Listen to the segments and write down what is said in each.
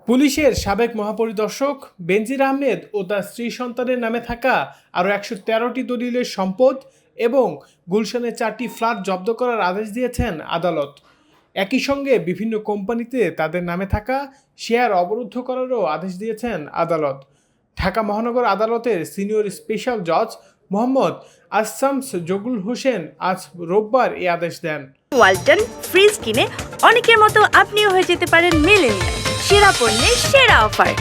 পুলিশের সাবেক মহাপরিদর্শক বেনজির আহমেদ ও তার স্ত্রী সন্তানের নামে থাকা আরও ১১৩টি দলিলের সম্পদ এবং গুলশানের 4টি ফ্ল্যাট জব্দ করার আদেশ দিয়েছেন আদালত। একই সঙ্গে বিভিন্ন কোম্পানিতে তাদের নামে থাকা শেয়ার অবরুদ্ধ করারও আদেশ দিয়েছেন আদালত। ঢাকা মহানগর আদালতের সিনিয়র স্পেশাল জজ মোহাম্মদ আসামস জগুল হোসেন আজ রোববার এই আদেশ দেন। ওয়ালটন ফ্রিজ কিনে অনেকের মতো আপনিও হয়ে যেতে পারেন মিলেনিয়াল, সেরা পণ্যের সেরা অফার।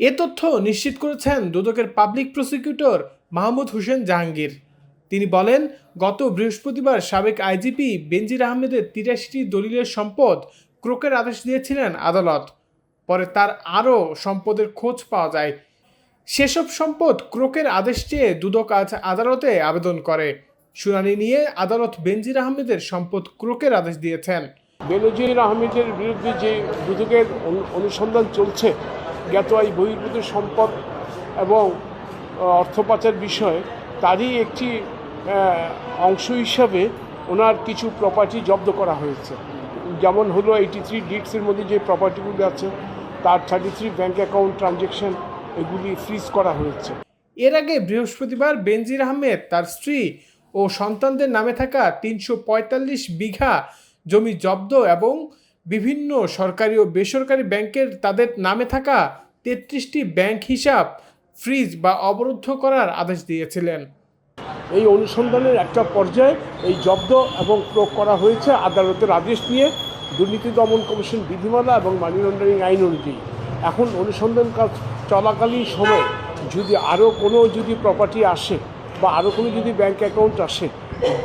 এ তথ্য নিশ্চিত করেছেন দুদকের পাবলিক প্রসিকিউটর মাহমুদ হোসেন জাহাঙ্গীর। তিনি বলেন, গত বৃহস্পতিবার সাবেক আইজিপি বেনজির আহমেদের ৮৩টি দলিলের সম্পদ ক্রোকের আদেশ দিয়েছিলেন আদালত। পরে তার আরও সম্পদের খোঁজ পাওয়া যায়। সেসব সম্পদ ক্রোকের আদেশ চেয়ে দুদক আজ আদালতে আবেদন করে। শুনানি নিয়ে আদালত বেনজির আহমেদের সম্পদ ক্রোকের আদেশ দিয়েছেন। বেনজির আহমেদের বিরুদ্ধে যে দুদকের অনুসন্ধান চলছে জ্ঞাত আয় বহির্ভূত সম্পদ এবং অর্থ পাচার বিষয়ে, তারই একটি অংশ হিসাবে ওনার কিছু প্রপার্টি জব্দ করা হয়েছে। যেমন হলো 83 ডিডসের মধ্যে যে প্রপার্টিগুলি আছে, তার 33 ব্যাঙ্ক অ্যাকাউন্ট ট্রানজ্যাকশন, এগুলি ফ্রিজ করা হয়েছে। এর আগে বৃহস্পতিবার বেনজির আহমেদ তার স্ত্রী ও সন্তানদের নামে থাকা ৩৪৫ বিঘা জমি জব্দ এবং বিভিন্ন সরকারি ও বেসরকারি ব্যাংকের তাদের নামে থাকা ৩৩টি ব্যাংক হিসাব ফ্রিজ বা অবরুদ্ধ করার আদেশ দিয়েছিলেন। এই অনুসন্ধানের একটা পর্যায়ে এই জব্দ এবং ক্রোক করা হয়েছে আদালতের আদেশ নিয়ে, দুর্নীতি দমন কমিশন বিধিমালা এবং মানি লন্ডারিং আইন অনুযায়ী। এখন অনুসন্ধান কাজ চলাকালীন সময়ে যদি আরও কোনো প্রপার্টি আসে বা আরও কোনো ব্যাংক অ্যাকাউন্ট আসে,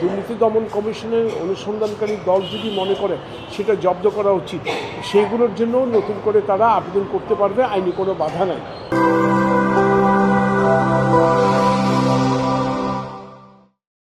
দুর্নীতি দমন কমিশনের অনুসন্ধানকারী দল যদি মনে করে সেটা জব্দ করা উচিত, সেইগুলোর জন্য নতুন করে তারা আবেদন করতে পারবে, আইনি কোনো বাধা নাই।